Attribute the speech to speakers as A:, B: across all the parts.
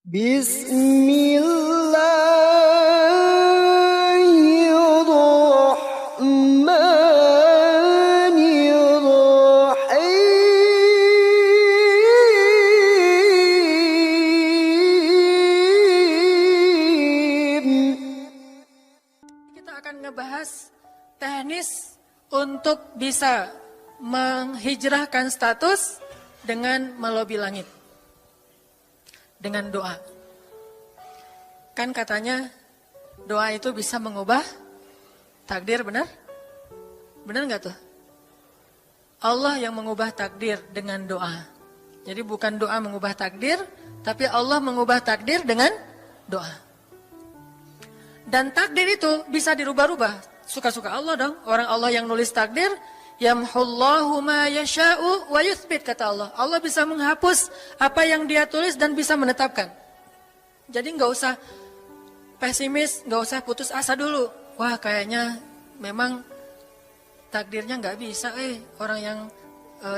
A: Bismillahirrahmanirrahim.
B: Kita akan ngebahas teknis untuk bisa menghijrahkan status dengan melobi langit. Dengan doa. Kan katanya doa itu bisa mengubah takdir, benar? Benar nggak tuh? Allah yang mengubah takdir dengan doa. Jadi bukan doa mengubah takdir, tapi Allah mengubah takdir dengan doa. Dan takdir itu bisa dirubah-rubah. Suka-suka Allah dong. Orang Allah yang nulis takdir, yamhullahu ma yasha'u wa yuthbit, kata Allah. Allah bisa menghapus apa yang dia tulis dan bisa menetapkan. Jadi nggak usah pesimis, nggak usah putus asa dulu. Wah, kayaknya memang takdirnya nggak bisa. Orang yang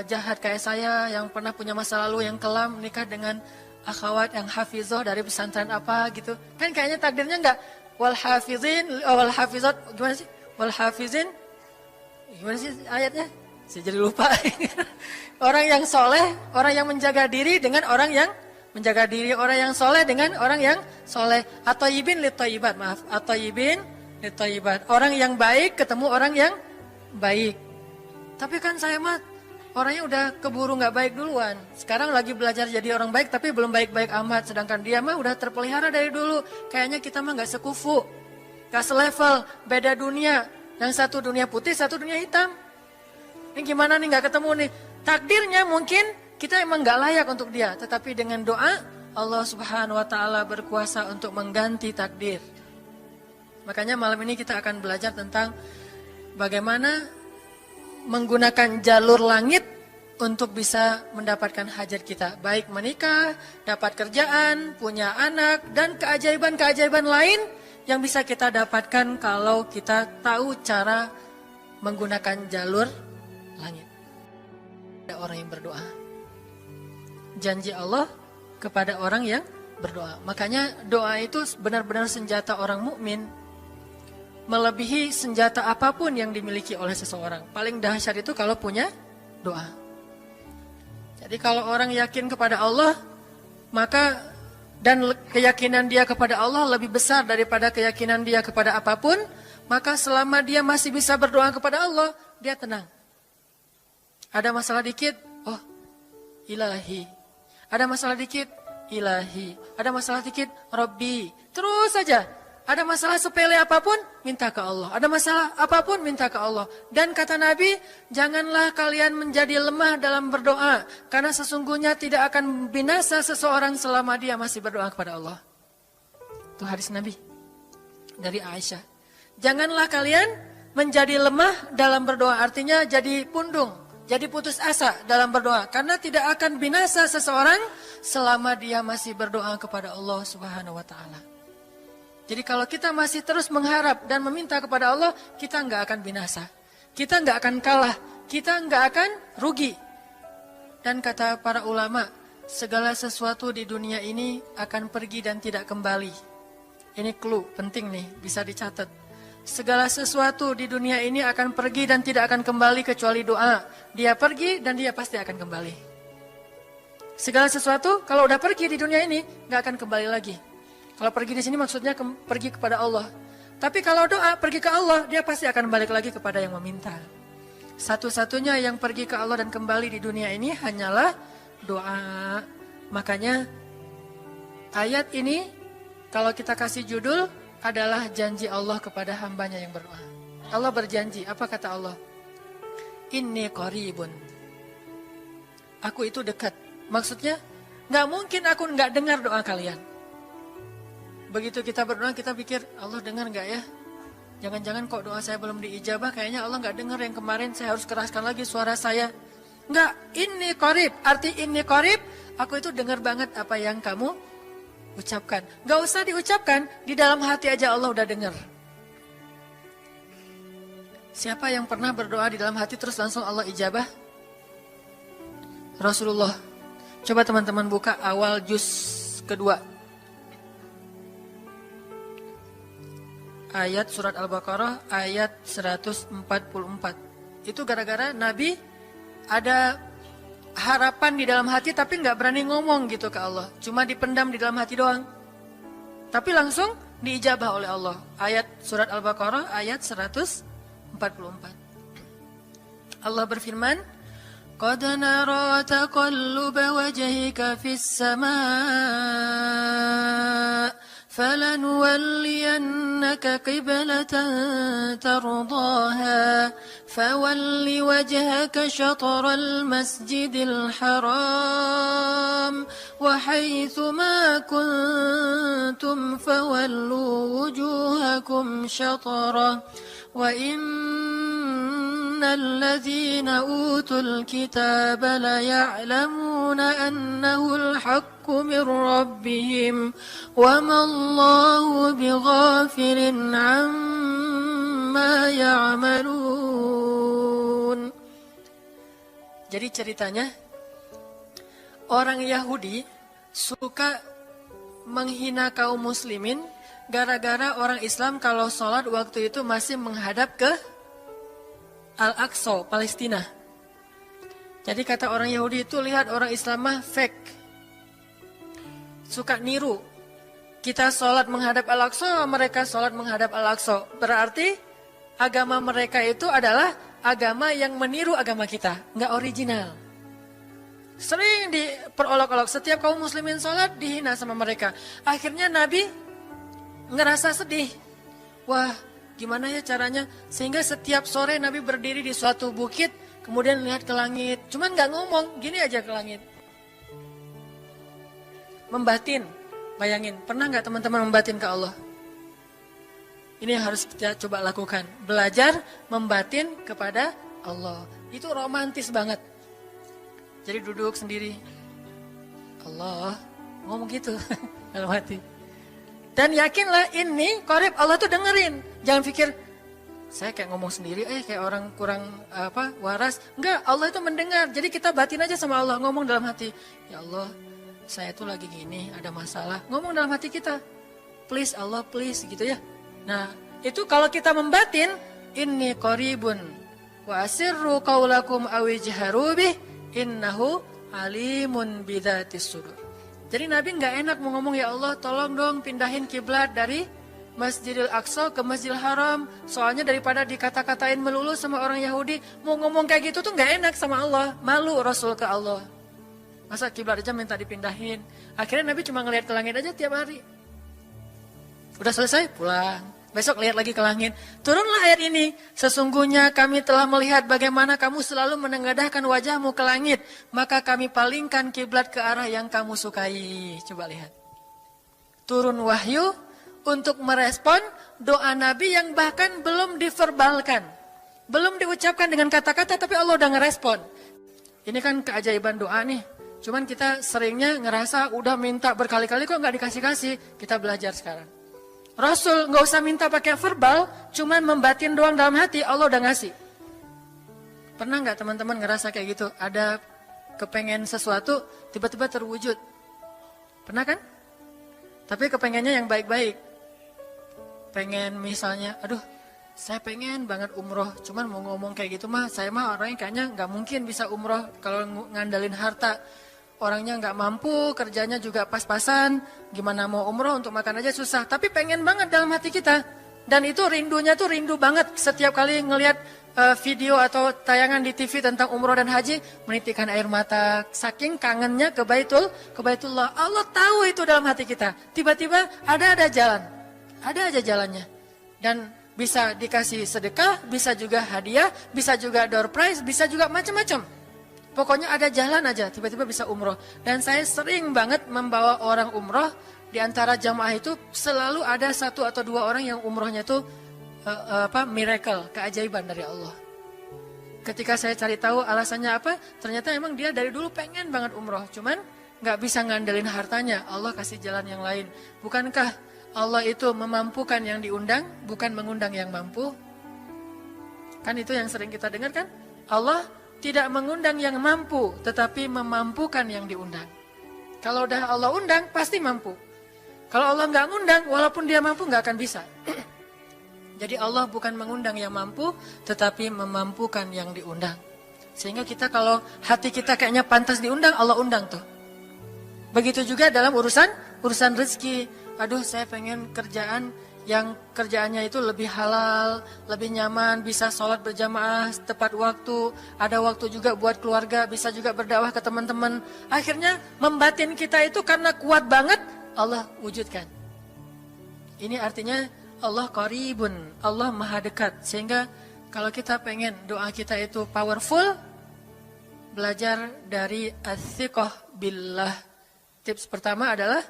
B: jahat kayak saya, yang pernah punya masa lalu yang kelam, nikah dengan akhwat yang hafizoh dari pesantren apa gitu. Kan kayaknya takdirnya nggak. Wal hafizin, wal hafizat, gimana sih? Wal hafizin, gimana sih ayatnya? Saya jadi lupa. Orang yang soleh, orang yang menjaga diri dengan orang yang menjaga diri, orang yang soleh dengan orang yang soleh. At-thayyibin lit-thayyibat, maaf. At-thayyibin lit-thayyibat. Orang yang baik ketemu orang yang baik. Tapi kan saya mah orangnya udah keburu nggak baik duluan. Sekarang lagi belajar jadi orang baik tapi belum baik-baik amat. Sedangkan dia mah udah terpelihara dari dulu. Kayaknya kita mah nggak sekufu, nggak selevel, beda dunia. Yang satu dunia putih, satu dunia hitam. Ini gimana nih nggak ketemu nih? Takdirnya mungkin kita emang nggak layak untuk dia. Tetapi dengan doa Allah Subhanahu Wa Taala berkuasa untuk mengganti takdir. Makanya malam ini kita akan belajar tentang bagaimana menggunakan jalur langit untuk bisa mendapatkan hajat kita. Baik menikah, dapat kerjaan, punya anak, dan keajaiban-keajaiban lain yang bisa kita dapatkan kalau kita tahu cara menggunakan jalur langit. Ada orang yang berdoa. Janji Allah kepada orang yang berdoa. Makanya doa itu benar-benar senjata orang mukmin. Melebihi senjata apapun yang dimiliki oleh seseorang. Paling dahsyat itu kalau punya doa. Jadi kalau orang yakin kepada Allah, maka dan keyakinan dia kepada Allah lebih besar daripada keyakinan dia kepada apapun, maka selama dia masih bisa berdoa kepada Allah, dia tenang. Ada masalah dikit, oh ilahi. Ada masalah dikit, ilahi. Ada masalah dikit, Rabbi. Terus saja. Ada masalah sepele apapun, minta ke Allah. Ada masalah apapun, minta ke Allah. Dan kata Nabi, janganlah kalian menjadi lemah dalam berdoa. Karena sesungguhnya tidak akan binasa seseorang selama dia masih berdoa kepada Allah. Itu hadis Nabi. Dari Aisyah. Janganlah kalian menjadi lemah dalam berdoa. Artinya jadi pundung, jadi putus asa dalam berdoa. Karena tidak akan binasa seseorang selama dia masih berdoa kepada Allah Subhanahu Wa Taala. Jadi kalau kita masih terus mengharap dan meminta kepada Allah, kita nggak akan binasa. Kita nggak akan kalah. Kita nggak akan rugi. Dan kata para ulama, segala sesuatu di dunia ini akan pergi dan tidak kembali. Ini clue penting nih, bisa dicatat. Segala sesuatu di dunia ini akan pergi dan tidak akan kembali kecuali doa. Dia pergi dan dia pasti akan kembali. Segala sesuatu kalau udah pergi di dunia ini, nggak akan kembali lagi. Kalau pergi di sini maksudnya pergi kepada Allah. Tapi kalau doa pergi ke Allah, dia pasti akan balik lagi kepada yang meminta. Satu-satunya yang pergi ke Allah dan kembali di dunia ini hanyalah doa. Makanya ayat ini kalau kita kasih judul adalah janji Allah kepada hambanya yang berdoa. Allah berjanji, apa kata Allah? Inni qaribun. Aku itu dekat. Maksudnya gak mungkin aku gak dengar doa kalian. Begitu kita berdoa, kita pikir, Allah dengar nggak ya? Jangan-jangan kok doa saya belum diijabah, kayaknya Allah nggak dengar yang kemarin, saya harus keraskan lagi suara saya. Nggak, ini qarib. Arti ini qarib, aku itu dengar banget apa yang kamu ucapkan. Nggak usah diucapkan, di dalam hati aja Allah udah dengar. Siapa yang pernah berdoa di dalam hati terus langsung Allah ijabah? Rasulullah. Coba teman-teman buka awal juz kedua. ayat surat Al-Baqarah ayat 144. Itu gara-gara Nabi ada harapan di dalam hati tapi nggak berani ngomong gitu ke Allah. Cuma dipendam di dalam hati doang. Tapi langsung diijabah oleh Allah. Ayat surat Al-Baqarah ayat 144. Allah berfirman, "Qad nara taqalluba wajhika fis samaa, falanuwalliyannaka qiblatan tardaha, fawalli wajhaka syatral masjidil haram, wa haitsu ma kuntum fawallu wujuhakum syatrah, wa الذين أوتوا الكتاب ليعلمون أنه الحق من ربهم وما الله بغافل عما يعملون. Jadi ceritanya orang Yahudi suka menghina kaum muslimin gara-gara orang Islam kalau sholat waktu itu masih menghadap ke Al-Aqsa, Palestina. Jadi kata orang Yahudi itu, lihat orang Islam mah fake. Suka niru. Kita sholat menghadap Al-Aqsa, mereka sholat menghadap Al-Aqsa. Berarti agama mereka itu adalah agama yang meniru agama kita. Nggak original. Sering diperolok-olok. Setiap kaum muslimin sholat dihina sama mereka. Akhirnya Nabi ngerasa sedih. Wah, gimana ya caranya? Sehingga setiap sore Nabi berdiri di suatu bukit, kemudian lihat ke langit. Cuman gak ngomong, gini aja ke langit. Membatin, bayangin. Pernah gak teman-teman membatin ke Allah? Ini yang harus kita coba lakukan. Belajar membatin kepada Allah. Itu romantis banget. Jadi duduk sendiri. Allah, ngomong gitu dalam hati. Dan yakinlah ini qorib, Allah tuh dengerin. Jangan pikir saya kayak ngomong sendiri, kayak orang kurang waras. Enggak, Allah itu mendengar. Jadi kita batin aja sama Allah, ngomong dalam hati. Ya Allah, saya tuh lagi gini, ada masalah. Ngomong dalam hati kita. Please Allah, please gitu ya. Nah, itu kalau kita membatin, inni qoribun wa asirru qaulakum aw ijharu bih innahu alimun bidzatis sudur. Jadi Nabi nggak enak mau ngomong, ya Allah tolong dong pindahin kiblat dari Masjidil Aqsa ke Masjidil Haram. Soalnya daripada dikata-katain melulu sama orang Yahudi, mau ngomong kayak gitu tuh nggak enak sama Allah. Malu Rasul ke Allah. Masa kiblat aja minta dipindahin. Akhirnya Nabi cuma ngelihat ke langit aja tiap hari. Udah selesai, pulang. Besok lihat lagi ke langit. Turunlah ayat ini. Sesungguhnya kami telah melihat bagaimana kamu selalu menengadahkan wajahmu ke langit. Maka kami palingkan kiblat ke arah yang kamu sukai. Coba lihat. Turun wahyu untuk merespon doa Nabi yang bahkan belum diverbalkan. Belum diucapkan dengan kata-kata tapi Allah udah ngerespon. Ini kan keajaiban doa nih. Cuman kita seringnya ngerasa udah minta berkali-kali kok gak dikasih-kasih. Kita belajar sekarang. Rasul nggak usah minta pakai verbal, cuman membatin doang dalam hati, Allah udah ngasih. Pernah nggak teman-teman ngerasa kayak gitu? Ada kepengen sesuatu, tiba-tiba terwujud. Pernah kan? Tapi kepengennya yang baik-baik. Pengen misalnya, aduh, saya pengen banget umroh, cuman mau ngomong kayak gitu mah, saya mah orangnya kayaknya nggak mungkin bisa umroh kalau ngandalin harta. Orangnya nggak mampu, kerjanya juga pas-pasan, gimana mau umroh untuk makan aja susah. Tapi pengen banget dalam hati kita. Dan itu rindunya tuh rindu banget. Setiap kali ngelihat video atau tayangan di TV tentang umroh dan haji, menitikkan air mata. Saking kangennya ke Baitullah. Allah tahu itu dalam hati kita. Tiba-tiba ada jalan. Ada aja jalannya. Dan bisa dikasih sedekah, bisa juga hadiah, bisa juga door prize, bisa juga macam-macam. Pokoknya ada jalan aja, tiba-tiba bisa umroh. Dan saya sering banget membawa orang umroh. Di antara jamaah itu selalu ada 1 atau 2 orang yang umrohnya itu miracle, keajaiban dari Allah. Ketika saya cari tahu alasannya apa, ternyata emang dia dari dulu pengen banget umroh. Cuman gak bisa ngandelin hartanya, Allah kasih jalan yang lain. Bukankah Allah itu memampukan yang diundang, bukan mengundang yang mampu? Kan itu yang sering kita dengar kan? Allah tidak mengundang yang mampu, tetapi memampukan yang diundang. Kalau udah Allah undang, pasti mampu. Kalau Allah nggak ngundang, walaupun dia mampu nggak akan bisa. Jadi Allah bukan mengundang yang mampu, tetapi memampukan yang diundang. Sehingga kita kalau hati kita kayaknya pantas diundang, Allah undang tuh. Begitu juga dalam urusan rezeki. Aduh, saya pengen kerjaan yang kerjaannya itu lebih halal, lebih nyaman, bisa sholat berjamaah tepat waktu, ada waktu juga buat keluarga, bisa juga berdakwah ke teman-teman. Akhirnya membatin kita itu karena kuat banget, Allah wujudkan. Ini artinya Allah qaribun, Allah maha dekat. Sehingga kalau kita pengen doa kita itu powerful, belajar dari as-siqah billah. Tips pertama adalah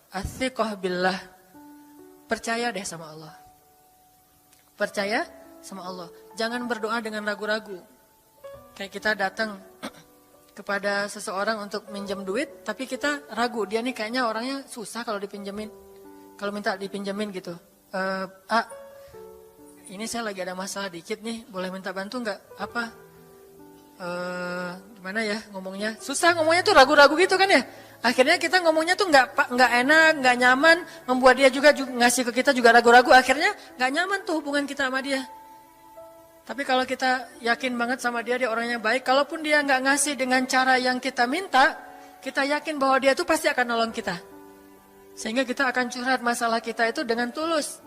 B: as-siqah billah. Percaya deh sama Allah. Percaya sama Allah. Jangan berdoa dengan ragu-ragu. Kayak kita datang kepada seseorang untuk minjem duit, tapi kita ragu. Dia nih kayaknya orangnya susah kalau dipinjemin. Kalau minta dipinjemin gitu. Ini saya lagi ada masalah dikit nih, boleh minta bantu nggak? Apa? Gimana ya ngomongnya? Susah ngomongnya tuh ragu-ragu gitu kan ya? Akhirnya kita ngomongnya tuh nggak enak, nggak nyaman, membuat dia juga ngasih ke kita juga ragu-ragu. Akhirnya nggak nyaman tuh hubungan kita sama dia. Tapi kalau kita yakin banget sama dia orangnya baik, kalaupun dia nggak ngasih dengan cara yang kita minta, kita yakin bahwa dia tuh pasti akan nolong kita. Sehingga kita akan curhat masalah kita itu dengan tulus.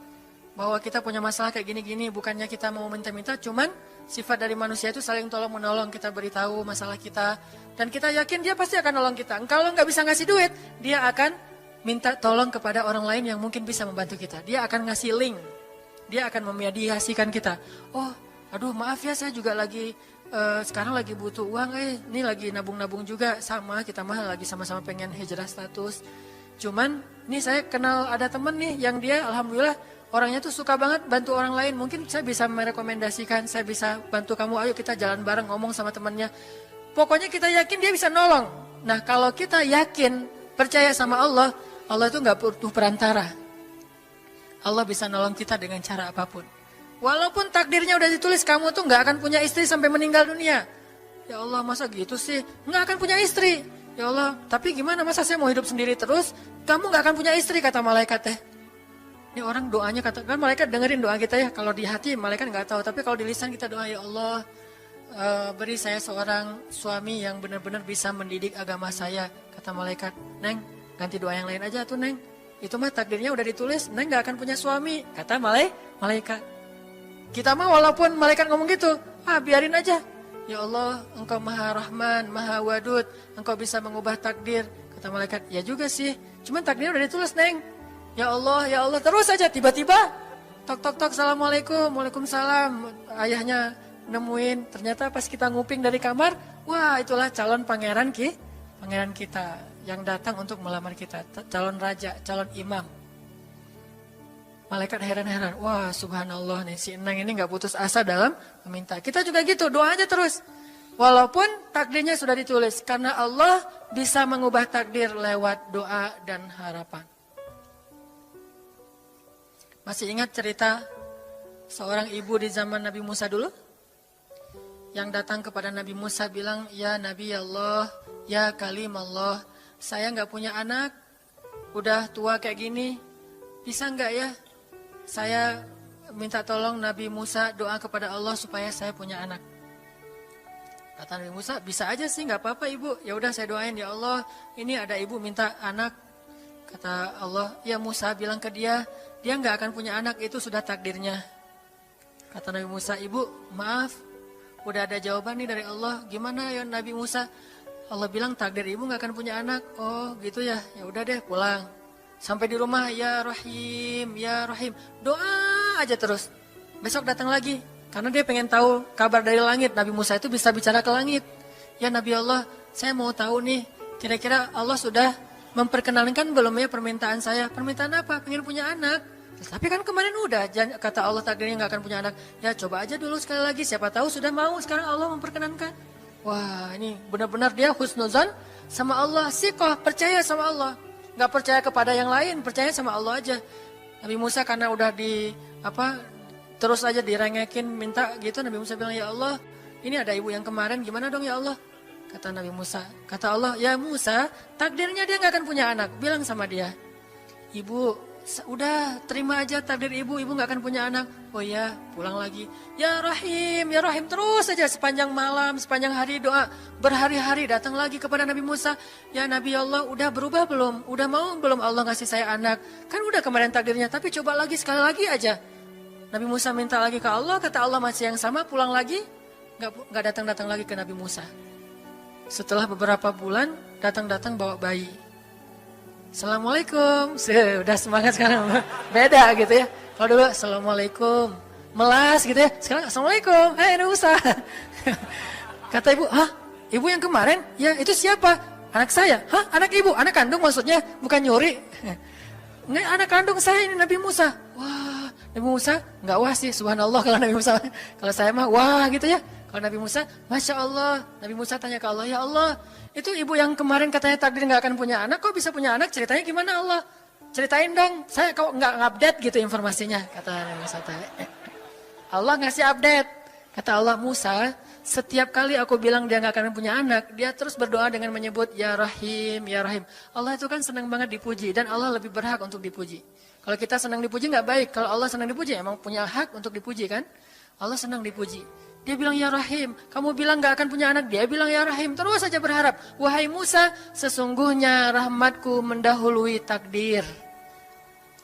B: Bahwa kita punya masalah kayak gini-gini, bukannya kita mau minta-minta, cuman sifat dari manusia itu saling tolong-menolong, kita beritahu masalah kita. Dan kita yakin dia pasti akan nolong kita. Kalau nggak bisa ngasih duit, dia akan minta tolong kepada orang lain yang mungkin bisa membantu kita. Dia akan ngasih link, dia akan memediasikan kita. Oh, aduh maaf ya saya juga lagi, sekarang lagi butuh uang, ini lagi nabung-nabung juga. Sama, kita mah lagi sama-sama pengen hijrah status. Cuman, ini saya kenal ada temen nih yang dia alhamdulillah orangnya tuh suka banget bantu orang lain. Mungkin saya bisa merekomendasikan, saya bisa bantu kamu, ayo kita jalan bareng ngomong sama temennya. Pokoknya kita yakin dia bisa nolong. Nah kalau kita yakin, percaya sama Allah, Allah itu gak butuh perantara. Allah bisa nolong kita dengan cara apapun. Walaupun takdirnya udah ditulis, kamu tuh gak akan punya istri sampai meninggal dunia. Ya Allah masa gitu sih, gak akan punya istri. Ya Allah, tapi gimana masa saya mau hidup sendiri terus? Kamu gak akan punya istri, kata malaikat teh. Ini orang doanya kata kan malaikat dengerin doa kita ya. Kalau di hati malaikat nggak tahu, tapi kalau di lisan kita doa, ya Allah beri saya seorang suami yang benar-benar bisa mendidik agama saya. Kata malaikat, Neng ganti doa yang lain aja tuh Neng. Itu mah takdirnya udah ditulis, Neng nggak akan punya suami. Kata malaikat. Kita mah walaupun malaikat ngomong gitu, biarin aja. Ya Allah, Engkau Maha Rahman, Maha Wadud, Engkau bisa mengubah takdir. Kata malaikat, ya juga sih. Cuman takdirnya udah ditulis Neng. Ya Allah, terus aja tiba-tiba tok, assalamualaikum, waalaikumsalam. Ayahnya nemuin, ternyata pas kita nguping dari kamar, wah itulah calon pangeran kita yang datang untuk melamar kita, calon raja, calon imam. Malaikat heran-heran, wah subhanallah nih si Enang ini gak putus asa dalam meminta. Kita juga gitu, doa aja terus. Walaupun takdirnya sudah ditulis, karena Allah bisa mengubah takdir lewat doa dan harapan. Masih ingat cerita seorang ibu di zaman Nabi Musa dulu? Yang datang kepada Nabi Musa bilang, ya Nabi Allah, ya Kalim Allah, saya gak punya anak, udah tua kayak gini, bisa gak ya? Saya minta tolong Nabi Musa doa kepada Allah supaya saya punya anak. Kata Nabi Musa, bisa aja sih, gak apa-apa ibu. Ya udah saya doain, ya Allah, ini ada ibu minta anak. Kata Allah, ya Musa bilang ke dia gak akan punya anak, itu sudah takdirnya. Kata Nabi Musa, ibu maaf, udah ada jawaban nih dari Allah. Gimana ya Nabi Musa? Allah bilang takdir ibu gak akan punya anak. Oh gitu ya, ya udah deh pulang. Sampai di rumah, ya Rahim, ya Rahim. Doa aja terus. Besok datang lagi. Karena dia pengen tahu kabar dari langit. Nabi Musa itu bisa bicara ke langit. Ya Nabi Allah, saya mau tahu nih. Kira-kira Allah sudah memperkenalkan belum ya permintaan saya? Permintaan apa? Pengen punya anak. Tapi kan kemarin udah, kata Allah takdirnya gak akan punya anak. Ya coba aja dulu sekali lagi. Siapa tahu sudah mau. Sekarang Allah memperkenankan. Wah ini benar-benar dia husnuzan sama Allah. Siqah, percaya sama Allah. Gak percaya kepada yang lain, percaya sama Allah aja. Nabi Musa karena udah terus aja direngekin minta gitu, Nabi Musa bilang, ya Allah, ini ada ibu yang kemarin, gimana dong ya Allah? Kata Nabi Musa, kata Allah, ya Musa, takdirnya dia gak akan punya anak. Bilang sama dia, ibu Udah terima aja takdir ibu nggak akan punya anak. Oh ya, pulang lagi. Ya Rahim terus saja sepanjang malam, sepanjang hari doa. Berhari-hari datang lagi kepada Nabi Musa. Ya Nabi Allah, udah berubah belum? Udah mau belum Allah ngasih saya anak? Kan udah kemarin takdirnya, tapi coba lagi sekali lagi aja. Nabi Musa minta lagi ke Allah, kata Allah masih yang sama, pulang lagi. Nggak datang-datang lagi ke Nabi Musa. Setelah beberapa bulan, datang-datang bawa bayi. Assalamualaikum, udah semangat sekarang, beda gitu ya. Kalau dulu Assalamualaikum, melas gitu ya. Sekarang Assalamualaikum, Nabi Musa. Kata ibu, hah? Ibu yang kemarin? Ya itu siapa? Anak saya. Hah? Anak ibu? Anak kandung maksudnya? Bukan nyuri. Nggak, anak kandung saya ini Nabi Musa. Wah, Nabi Musa nggak wah sih, subhanallah kalau Nabi Musa. Kalau saya mah wah gitu ya. Kalau Nabi Musa, Masya Allah. Nabi Musa tanya ke Allah, ya Allah, itu ibu yang kemarin katanya takdir nggak akan punya anak, kok bisa punya anak? Ceritanya gimana Allah? Ceritain dong, saya kok nggak update gitu informasinya, kata Nabi Musa. Allah ngasih update. Kata Allah, Musa, setiap kali aku bilang dia nggak akan punya anak, dia terus berdoa dengan menyebut Ya Rahim, Ya Rahim. Allah itu kan senang banget dipuji, dan Allah lebih berhak untuk dipuji. Kalau kita senang dipuji nggak baik, kalau Allah senang dipuji, emang punya hak untuk dipuji kan? Allah senang dipuji. Dia bilang Ya Rahim, kamu bilang gak akan punya anak, dia bilang Ya Rahim, terus saja berharap. Wahai Musa, sesungguhnya rahmatku mendahului takdir.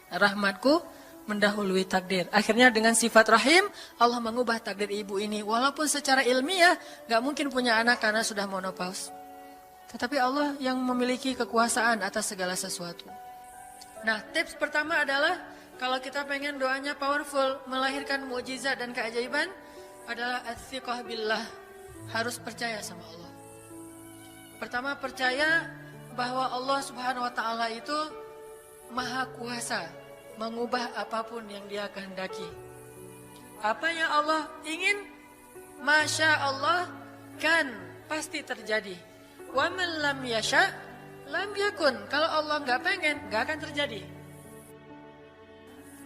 B: Rahmatku mendahului takdir. Akhirnya dengan sifat Rahim, Allah mengubah takdir ibu ini. Walaupun secara ilmiah gak mungkin punya anak karena sudah menopause. Tetapi Allah yang memiliki kekuasaan atas segala sesuatu. Nah, tips pertama adalah kalau kita pengen doanya powerful, melahirkan mukjizat dan keajaiban, adalah ats-tsiqah billah, harus percaya sama Allah. Pertama, percaya bahwa Allah Subhanahu wa taala itu maha kuasa mengubah apapun yang Dia kehendaki. Apa yang Allah ingin, masya Allah kan pasti terjadi. Wa man lam yasha lam yakun. Kalau Allah nggak pengen, nggak akan terjadi.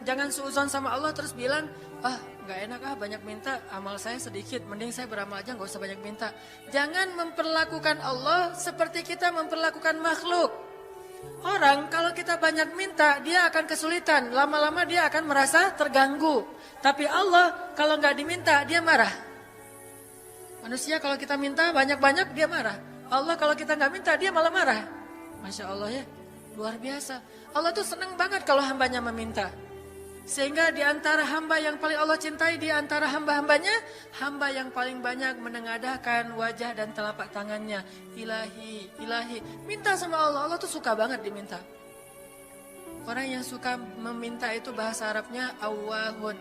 B: Jangan suudzon sama Allah terus bilang, nggak enak banyak minta, amal saya sedikit, mending saya beramal aja nggak usah banyak minta. Jangan memperlakukan Allah seperti kita memperlakukan makhluk. Orang kalau kita banyak minta, dia akan kesulitan, lama-lama dia akan merasa terganggu. Tapi Allah kalau nggak diminta, dia marah. Manusia kalau kita minta banyak-banyak, dia marah. Allah kalau kita nggak minta, dia malah marah. Masya Allah ya, luar biasa. Allah tuh senang banget kalau hambanya meminta. Sehingga di antara hamba yang paling Allah cintai, di antara hamba-hambanya, hamba yang paling banyak menengadahkan wajah dan telapak tangannya. Ilahi, ilahi. Minta sama Allah, Allah tuh suka banget diminta. Orang yang suka meminta itu bahasa Arabnya awwahun.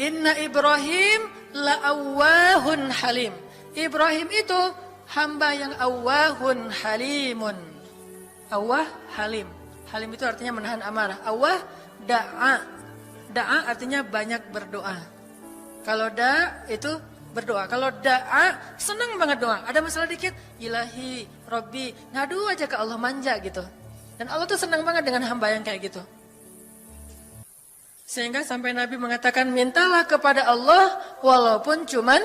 B: Inna Ibrahim la'awwahun halim. Ibrahim itu hamba yang awwahun halimun. Awwah, halim. Halim itu artinya menahan amarah. Awwah, da'a. Da'a artinya banyak berdoa. Kalau da' itu berdoa. Kalau da'a senang banget doa. Ada masalah dikit, ilahi, robbi, ngadu aja ke Allah, manja gitu. Dan Allah tuh senang banget dengan hamba yang kayak gitu. Sehingga sampai Nabi mengatakan, mintalah kepada Allah walaupun cuman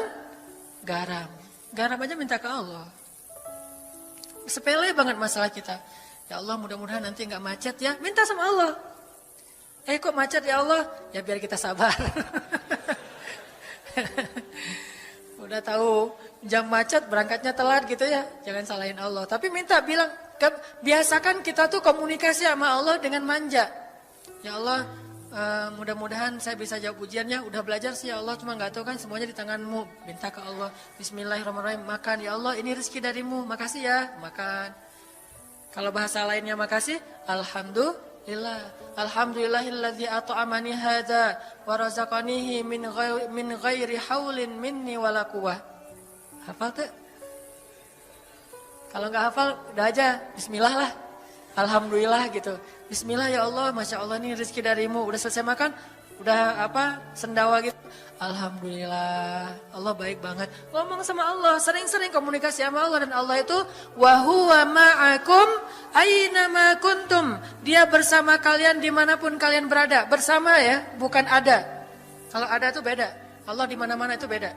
B: garam. Garam aja minta ke Allah. Sepele banget masalah kita. Ya Allah, mudah-mudahan nanti nggak macet ya. Minta sama Allah. Kok macet ya Allah? Ya biar kita sabar. Udah tahu jam macet berangkatnya telat gitu ya. Jangan salahin Allah. Tapi minta bilang, biasakan kita tuh komunikasi sama Allah dengan manja. Ya Allah, mudah-mudahan saya bisa jawab ujiannya. Udah belajar sih ya Allah, cuma nggak tahu kan semuanya di tanganmu. Minta ke Allah. Bismillahirrahmanirrahim. Makan ya Allah, ini rezeki darimu. Makasih ya, makan. Kalau bahasa lainnya makasih, alhamdulillah. Alhamdulillahilladzi at'amani hadza wa razaqanihi min ghairi haulin minni wala quwwah. Hafal tuh? Kalau nggak hafal, udah aja bismillah lah. Alhamdulillah gitu. Bismillah ya Allah, Masya Allah ini rezeki darimu. Udah selesai makan, udah sendawa gitu. Alhamdulillah, Allah baik banget. Ngomong sama Allah, sering-sering komunikasi sama Allah. Dan Allah itu wa huwa ma'akum aina ma kuntum. Dia bersama kalian dimanapun kalian berada. Bersama ya, bukan ada. Kalau ada itu beda. Allah di mana-mana itu beda.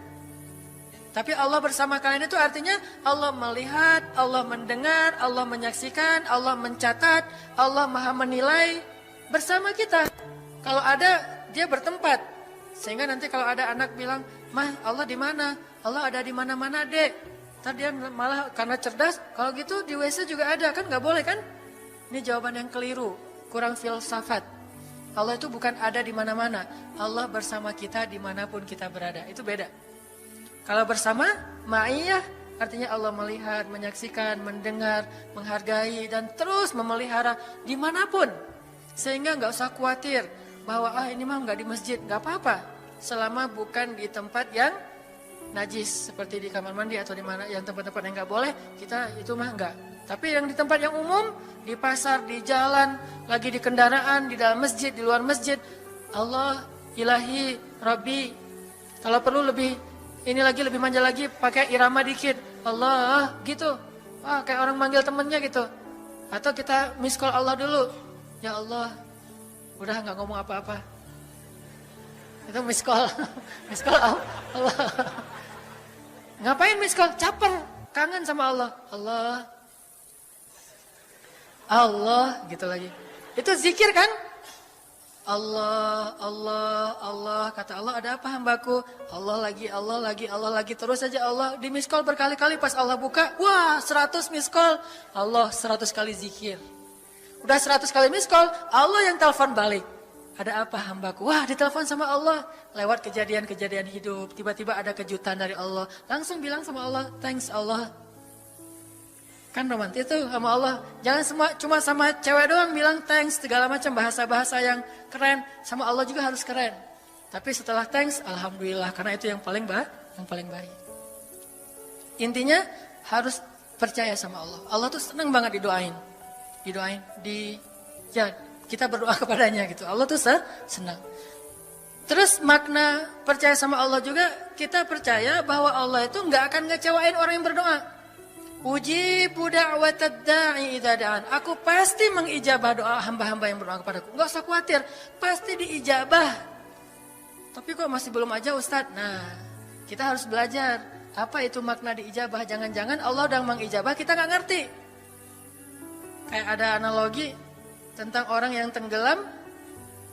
B: Tapi Allah bersama kalian itu artinya Allah melihat, Allah mendengar, Allah menyaksikan, Allah mencatat, Allah maha menilai. bersama kita. Kalau ada, dia bertempat. Sehingga nanti kalau ada anak bilang, "Mah, Allah di mana?" "Allah ada di mana-mana, Dek." Ntar dia malah karena cerdas, kalau gitu di WC juga ada, kan nggak boleh kan? Ini jawaban yang keliru, kurang filsafat. Allah itu bukan ada di mana-mana. Allah bersama kita dimanapun kita berada. Itu beda. Kalau bersama, ma'iyah, artinya Allah melihat, menyaksikan, mendengar, menghargai, dan terus memelihara dimanapun. Sehingga nggak usah khawatir bahwa ini mah nggak di masjid, nggak apa-apa. Selama bukan di tempat yang najis, seperti di kamar mandi atau di mana yang tempat-tempat yang nggak boleh, kita itu mah nggak. Tapi yang di tempat yang umum, di pasar, di jalan, lagi di kendaraan, di dalam masjid, di luar masjid, Allah, Ilahi, Rabbi. Kalau perlu lebih, ini lagi lebih manja lagi, pakai irama dikit, Allah, gitu. Kayak orang manggil temennya gitu. Atau kita miss call Allah dulu, ya Allah, udah nggak ngomong apa-apa. Itu miss call, miss call Allah. Ngapain miss call? Caper, kangen sama Allah. Allah, gitu lagi. Itu zikir kan? Allah, Allah, Allah. Kata Allah, ada apa hambaku? Allah lagi. Terus saja Allah di miss call berkali-kali. Pas Allah buka, wah 100 miss call. Allah 100 kali zikir. Udah 100 kali miss call, Allah yang telepon balik. Ada apa hambaku? Wah, ditelepon sama Allah. Lewat kejadian-kejadian hidup. Tiba-tiba ada kejutan dari Allah. Langsung bilang sama Allah, thanks Allah. Kan romantis tuh sama Allah. Jangan cuma sama cewek doang bilang thanks. Segala macam bahasa-bahasa yang keren. Sama Allah juga harus keren. Tapi setelah thanks, alhamdulillah. Karena itu yang paling baik. Intinya harus percaya sama Allah. Allah tuh senang banget didoain. Kita berdoa kepadanya gitu. Allah tuh senang. Terus makna percaya sama Allah juga, kita percaya bahwa Allah itu nggak akan ngecewain orang yang berdoa. Ujibu da'watad da'i idza da'an. Aku pasti mengijabah doa hamba-hamba yang berdoa kepadaku. Nggak usah khawatir, pasti diijabah. Tapi kok masih belum aja Ustadz? Nah, kita harus belajar. Apa itu makna diijabah? Jangan-jangan Allah udah mengijabah, kita nggak ngerti. Kayak ada analogi tentang orang yang tenggelam,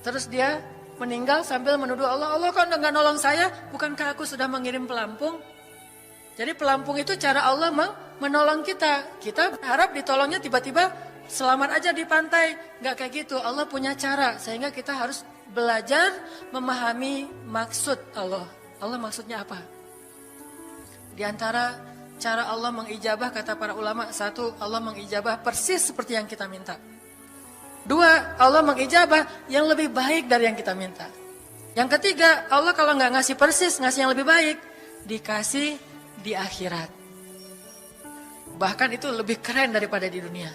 B: terus dia meninggal sambil menuduh Allah, Allah kok nggak nolong saya? Bukankah aku sudah mengirim pelampung? Jadi pelampung itu cara Allah menolong kita. Kita berharap ditolongnya tiba-tiba selamat aja di pantai. Nggak kayak gitu, Allah punya cara. Sehingga kita harus belajar memahami maksud Allah. Allah maksudnya apa? Di antara cara Allah mengijabah, kata para ulama, satu, Allah mengijabah persis seperti yang kita minta. Dua, Allah mengijabah yang lebih baik dari yang kita minta. Yang ketiga, Allah kalau nggak ngasih persis, ngasih yang lebih baik, dikasih di akhirat. Bahkan itu lebih keren daripada di dunia.